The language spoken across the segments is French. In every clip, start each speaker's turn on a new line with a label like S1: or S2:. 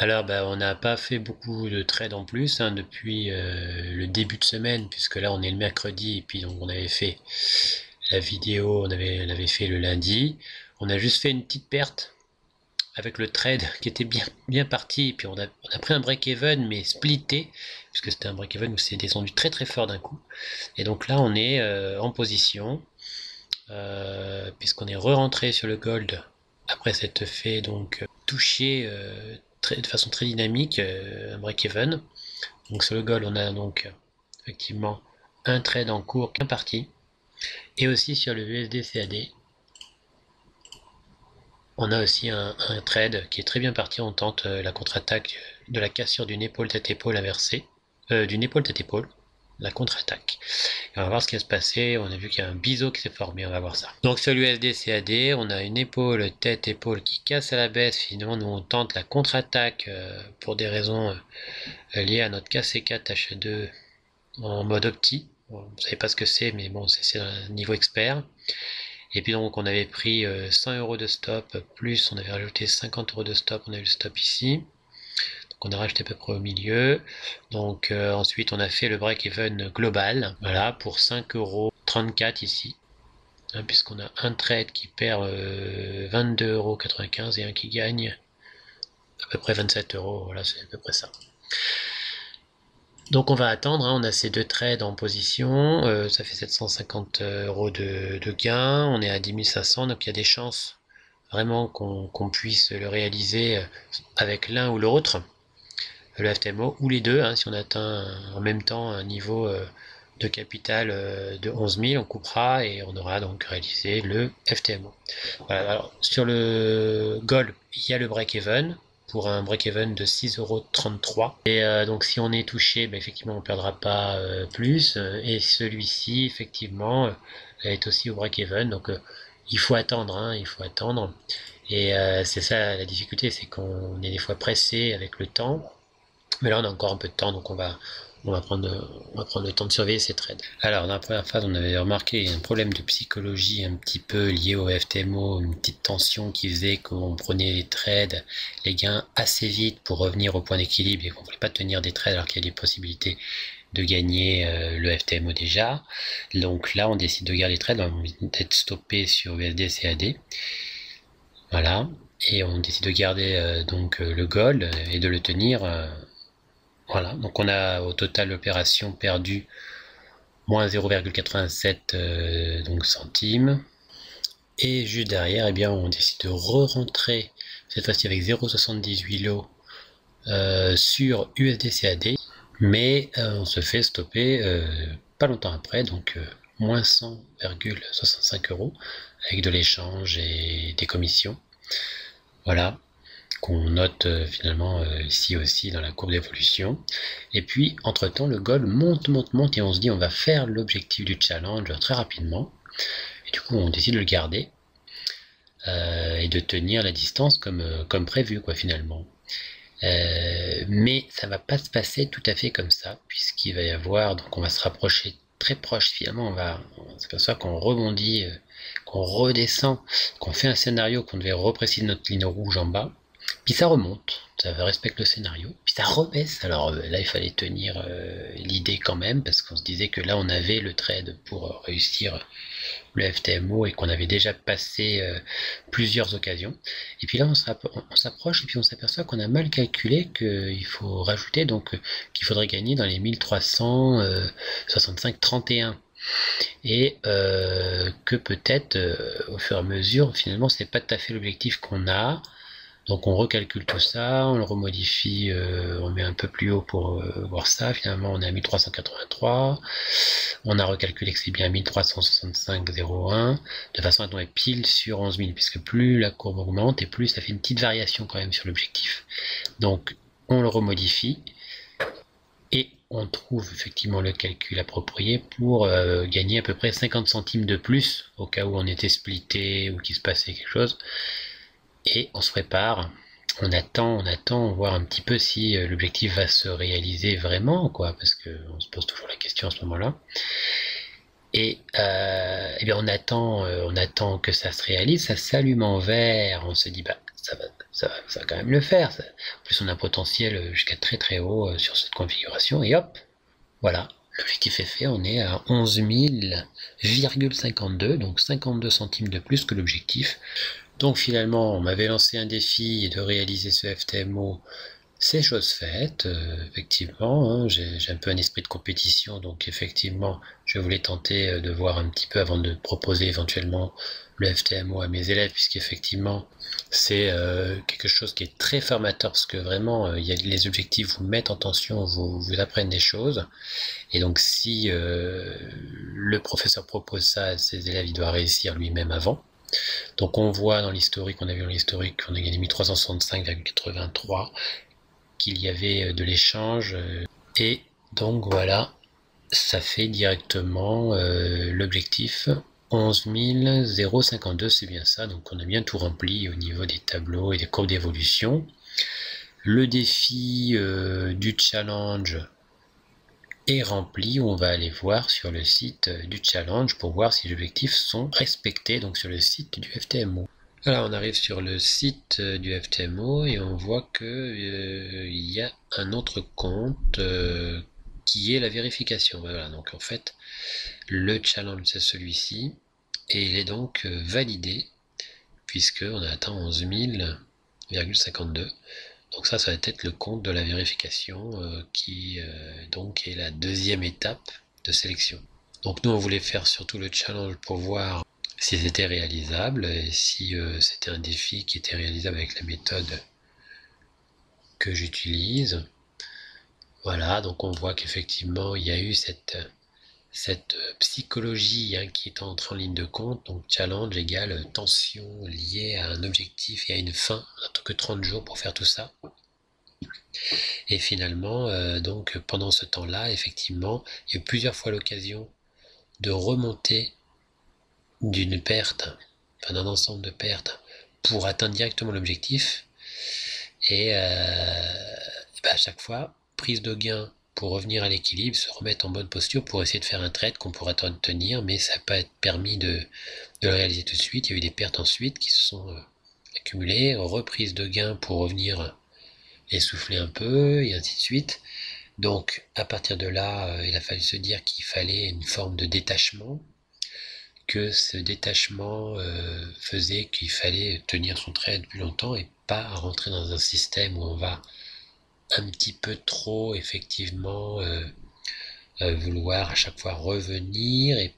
S1: Alors, bah, on n'a pas fait beaucoup de trades en plus hein, depuis le début de semaine, puisque là on est le mercredi, et puis donc on avait fait la vidéo, on l'avait fait le lundi. On a juste fait une petite perte avec le trade qui était bien parti, et puis on a pris un break-even, mais splitté, puisque c'était un break-even où c'est descendu très très fort d'un coup. Et donc là on est en position, puisqu'on est re-rentré sur le gold après s'être fait donc toucher de façon très dynamique un break-even. Donc sur le gold on a donc effectivement un trade en cours bien parti, et aussi sur le USD CAD on a aussi un trade qui est très bien parti. On tente la contre-attaque de la cassure d'une épaule tête-épaule inversée, d'une épaule tête-épaule, la contre-attaque. Et on va voir ce qui va se passer. On a vu qu'il y a un biseau qui s'est formé, on va voir ça. Donc sur l'USD CAD, on a une épaule tête-épaule qui casse à la baisse. Finalement, nous on tente la contre-attaque pour des raisons liées à notre KC4 H2 en mode opti. Bon, vous savez pas ce que c'est, mais bon, c'est un niveau expert. Et puis donc on avait pris 100 € de stop, plus on avait rajouté 50 € de stop, on a eu le stop ici. Donc on a rajouté à peu près au milieu. Donc ensuite on a fait le break-even global, voilà, pour 5,34 € ici. Hein, puisqu'on a un trade qui perd 22,95 € et un qui gagne à peu près 27 €, voilà, c'est à peu près ça. Donc on va attendre, hein, on a ces deux trades en position, ça fait 750 € de gain, on est à 10 500, donc il y a des chances vraiment qu'on puisse le réaliser avec l'un ou l'autre, le FTMO, ou les deux, hein, si on atteint en même temps un niveau de capital de 11 000, on coupera et on aura donc réalisé le FTMO. Voilà, alors, sur le Gold, il y a le break-even, pour un break-even de 6,33 €. Et donc si on est touché, bah, effectivement on ne perdra pas plus. Et celui-ci, effectivement, est aussi au break-even. Donc il faut attendre, hein, il faut attendre. Et c'est ça la difficulté, c'est qu'on est des fois pressé avec le temps. Mais là on a encore un peu de temps, donc on va prendre le temps de surveiller ces trades. Alors dans la première phase, on avait remarqué un problème de psychologie un petit peu lié au FTMO, une petite tension qui faisait qu'on prenait les trades, les gains assez vite pour revenir au point d'équilibre et qu'on ne voulait pas tenir des trades alors qu'il y a des possibilités de gagner le FTMO déjà. Donc là on décide de garder les trades, on va d'être stoppé sur USD CAD. Voilà. Et on décide de garder donc le gold et de le tenir. Voilà, donc on a au total l'opération perdu moins 0,87 donc centimes. Et juste derrière, eh bien, on décide de re-rentrer, cette fois-ci avec 0,78 lots sur USD-CAD. Mais on se fait stopper pas longtemps après, donc moins 100,65 € avec de l'échange et des commissions. Voilà, qu'on note finalement ici aussi dans la courbe d'évolution. Et puis entre temps le gold monte et on se dit on va faire l'objectif du challenge très rapidement, et du coup on décide de le garder et de tenir la distance comme prévu quoi finalement. Mais ça va pas se passer tout à fait comme ça, puisqu'il va y avoir, donc on va se rapprocher très proche finalement, on s'aperçoit qu'on rebondit, qu'on redescend, qu'on fait un scénario qu'on devait repréciser notre ligne rouge en bas, puis ça remonte, ça respecte le scénario, puis ça rebaisse. Alors là, il fallait tenir l'idée quand même, parce qu'on se disait que là, on avait le trade pour réussir le FTMO et qu'on avait déjà passé plusieurs occasions. Et puis là, on s'approche et puis on s'aperçoit qu'on a mal calculé, qu'il faut rajouter, donc qu'il faudrait gagner dans les 1365,31. Et que peut-être, au fur et à mesure, finalement, c'est pas tout à fait l'objectif qu'on a. Donc on recalcule tout ça, on le remodifie, on met un peu plus haut pour voir ça. Finalement on est à 1383, on a recalculé que c'est bien 1365,01, de façon à tomber pile sur 11 000, puisque plus la courbe augmente et plus ça fait une petite variation quand même sur l'objectif. Donc on le remodifie et on trouve effectivement le calcul approprié pour gagner à peu près 50 centimes de plus au cas où on était splitté ou qu'il se passait quelque chose. Et on se prépare, on attend, voir un petit peu si l'objectif va se réaliser vraiment, quoi, parce qu'on se pose toujours la question à ce moment-là. Et eh bien on attend que ça se réalise, ça s'allume en vert, on se dit bah ça va quand même le faire. En plus, on a un potentiel jusqu'à très très haut sur cette configuration, et hop, voilà, l'objectif est fait, on est à 11 000,52, donc 52 centimes de plus que l'objectif. Donc finalement, on m'avait lancé un défi de réaliser ce FTMO, c'est chose faite, effectivement, hein, j'ai un peu un esprit de compétition, donc effectivement, je voulais tenter de voir un petit peu avant de proposer éventuellement le FTMO à mes élèves, puisqu'effectivement, c'est quelque chose qui est très formateur, parce que vraiment, les objectifs vous mettent en tension, vous apprennent des choses, et donc si le professeur propose ça à ses élèves, il doit réussir lui-même avant. Donc on voit dans l'historique, on a vu dans l'historique qu'on a gagné 1365,83, qu'il y avait de l'échange, et donc voilà, ça fait directement l'objectif 11 052, c'est bien ça, donc on a bien tout rempli au niveau des tableaux et des courbes d'évolution. Le défi du challenge est rempli, on va aller voir sur le site du challenge pour voir si les objectifs sont respectés, donc sur le site du FTMO. Voilà, on arrive sur le site du FTMO et on voit que il y a un autre compte qui est la vérification. Voilà, donc en fait, le challenge c'est celui-ci et il est donc validé puisque on a atteint 11 000,52. Donc ça va être le compte de la vérification qui donc est la deuxième étape de sélection. Donc nous on voulait faire surtout le challenge pour voir si c'était réalisable et si c'était un défi qui était réalisable avec la méthode que j'utilise. Voilà, donc on voit qu'effectivement il y a eu cette psychologie qui est entrée en ligne de compte. Donc challenge égale tension liée à un objectif et à une fin. On n'a que 30 jours pour faire tout ça. Et finalement, donc pendant ce temps-là, effectivement, il y a eu plusieurs fois l'occasion de remonter d'une perte, enfin d'un ensemble de pertes, pour atteindre directement l'objectif. Et à chaque fois, prise de gain pour revenir à l'équilibre, se remettre en bonne posture pour essayer de faire un trade qu'on pourra tenir, mais ça n'a pas permis de le réaliser tout de suite. Il y a eu des pertes ensuite qui se sont accumulées, reprise de gain pour revenir essouffler un peu, et ainsi de suite. Donc à partir de là, il a fallu se dire qu'il fallait une forme de détachement, que ce détachement faisait qu'il fallait tenir son trade plus longtemps et pas rentrer dans un système où on va un petit peu trop effectivement vouloir à chaque fois revenir et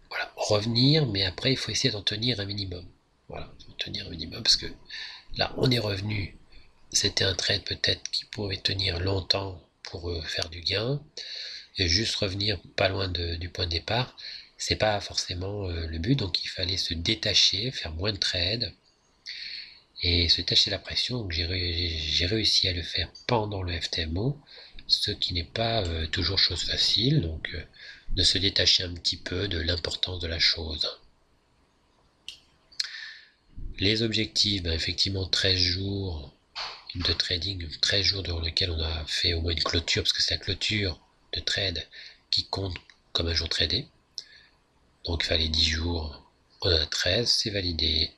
S1: voilà, revenir, mais après il faut essayer d'en tenir un minimum. Voilà, il faut tenir un minimum parce que là on est revenu, c'était un trade peut-être qui pouvait tenir longtemps pour faire du gain, et juste revenir pas loin du point de départ, c'est pas forcément le but, donc il fallait se détacher, faire moins de trades et se détacher la pression. Donc j'ai réussi à le faire pendant le FTMO, ce qui n'est pas toujours chose facile, donc de se détacher un petit peu de l'importance de la chose. Les objectifs, effectivement 13 jours de trading, 13 jours durant lesquels on a fait au moins une clôture, parce que c'est la clôture de trade qui compte comme un jour tradé. Donc il fallait 10 jours, on en a 13, c'est validé.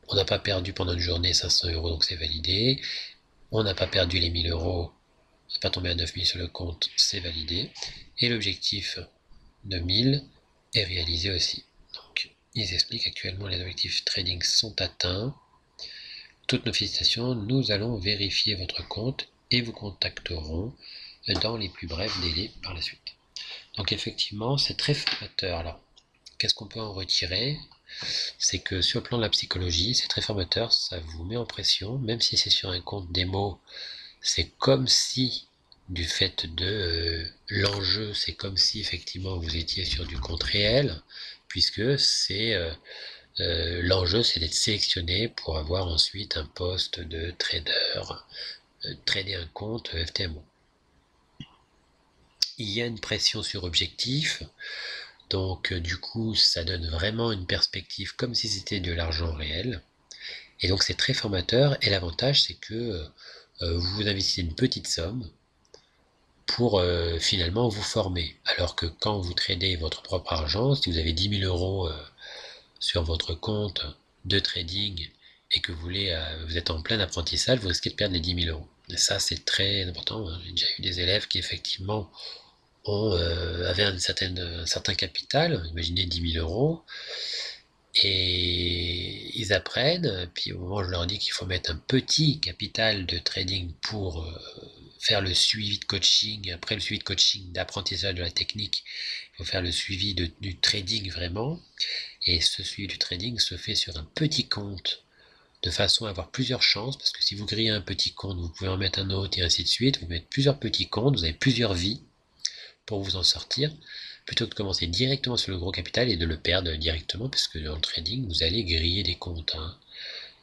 S1: On n'a pas perdu pendant une journée 500 euros, donc c'est validé. On n'a pas perdu les 1000 euros, on n'est pas tombé à 9000 sur le compte, c'est validé. Et l'objectif de 1000 est réalisé aussi. Donc ils expliquent actuellement les objectifs trading sont atteints. Toutes nos félicitations, nous allons vérifier votre compte et vous contacterons dans les plus brefs délais par la suite. Donc effectivement, c'est très formateur. Alors, qu'est-ce qu'on peut en retirer? C'est que sur le plan de la psychologie, c'est très formateur, ça vous met en pression, même si c'est sur un compte démo, c'est comme si, du fait de l'enjeu, c'est comme si effectivement vous étiez sur du compte réel, puisque c'est l'enjeu c'est d'être sélectionné pour avoir ensuite un poste de trader, trader un compte FTMO. Il y a une pression sur objectif, donc du coup ça donne vraiment une perspective comme si c'était de l'argent réel, et donc c'est très formateur, et l'avantage c'est que vous investissez une petite somme pour finalement vous former, alors que quand vous tradez votre propre argent, si vous avez 10 000 euros sur votre compte de trading et que vous êtes en plein apprentissage, vous risquez de perdre les 10 000 euros. Et ça, c'est très important. J'ai déjà eu des élèves qui, effectivement, avaient un certain capital, imaginez 10 000 euros, et ils apprennent, puis au moment où je leur dis qu'il faut mettre un petit capital de trading pour faire le suivi de coaching, après le suivi de coaching, d'apprentissage de la technique, il faut faire le suivi du trading vraiment, et ce suivi du trading se fait sur un petit compte, de façon à avoir plusieurs chances, parce que si vous grillez un petit compte, vous pouvez en mettre un autre et ainsi de suite, vous mettez plusieurs petits comptes, vous avez plusieurs vies pour vous en sortir, plutôt que de commencer directement sur le gros capital et de le perdre directement, parce que dans le trading, vous allez griller des comptes, hein.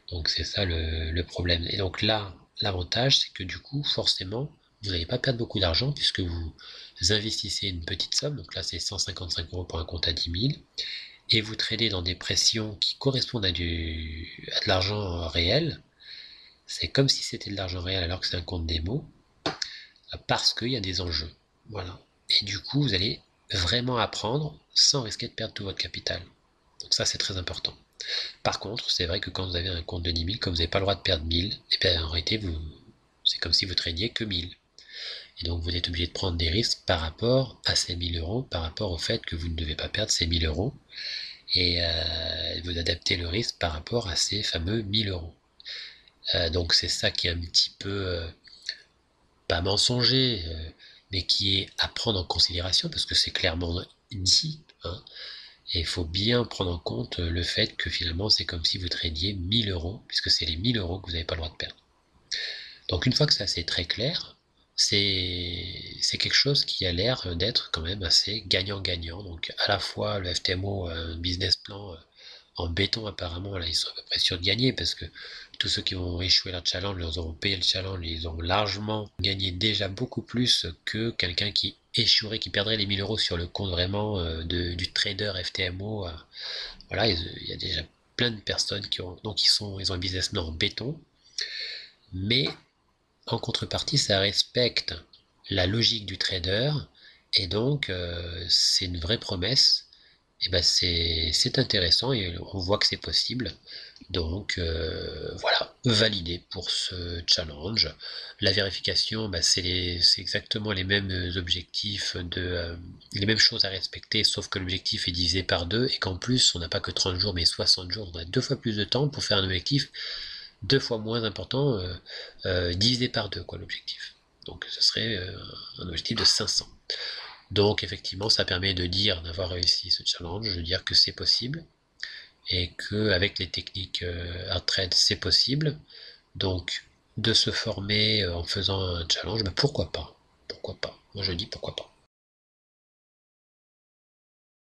S1: Donc c'est ça le problème. Et donc là, l'avantage, c'est que du coup, forcément, vous n'allez pas perdre beaucoup d'argent, puisque vous investissez une petite somme, donc là c'est 155 euros pour un compte à 10 000, et vous tradez dans des pressions qui correspondent à de l'argent réel. C'est comme si c'était de l'argent réel alors que c'est un compte démo, parce qu'il y a des enjeux. Voilà. Et du coup, vous allez vraiment apprendre sans risquer de perdre tout votre capital. Donc ça, c'est très important. Par contre, c'est vrai que quand vous avez un compte de 10 000, comme vous n'avez pas le droit de perdre 1000, et bien en réalité, c'est comme si vous tradiez que 1000. Et donc vous êtes obligé de prendre des risques par rapport à ces 1000 euros, par rapport au fait que vous ne devez pas perdre ces 1000 euros, et vous adaptez le risque par rapport à ces fameux 1000 euros. Donc c'est ça qui est un petit peu, pas mensonger, mais qui est à prendre en considération, parce que c'est clairement dit, hein. Et il faut bien prendre en compte le fait que finalement c'est comme si vous tradiez 1000 euros, puisque c'est les 1000 euros que vous n'avez pas le droit de perdre. Donc une fois que ça c'est très clair, c'est quelque chose qui a l'air d'être quand même assez gagnant-gagnant. Donc à la fois le FTMO a un business plan en béton apparemment, là ils sont à peu près sûrs de gagner, parce que tous ceux qui vont échouer leur challenge, ils auront payé le challenge, ils ont largement gagné déjà beaucoup plus que quelqu'un qui échouerait, qui perdrait les 1000 euros sur le compte vraiment du trader FTMO. Voilà, il y a déjà plein de personnes qui ont, donc ils ont un business plan en béton, mais en contrepartie, ça respecte la logique du trader, et donc c'est une vraie promesse. Et ben c'est intéressant et on voit que c'est possible. Donc voilà, validé pour ce challenge. La vérification, c'est exactement les mêmes objectifs, les mêmes choses à respecter, sauf que l'objectif est divisé par 2 et qu'en plus on n'a pas que 30 jours mais 60 jours, on a 2 fois plus de temps pour faire un objectif 2 fois moins important, divisé par 2 quoi l'objectif. Donc ce serait un objectif de 500. Donc effectivement, ça permet de dire, d'avoir réussi ce challenge, de dire que c'est possible, et qu'avec les techniques hard trade, c'est possible. Donc de se former en faisant un challenge, pourquoi pas? Pourquoi pas? Moi je dis pourquoi pas.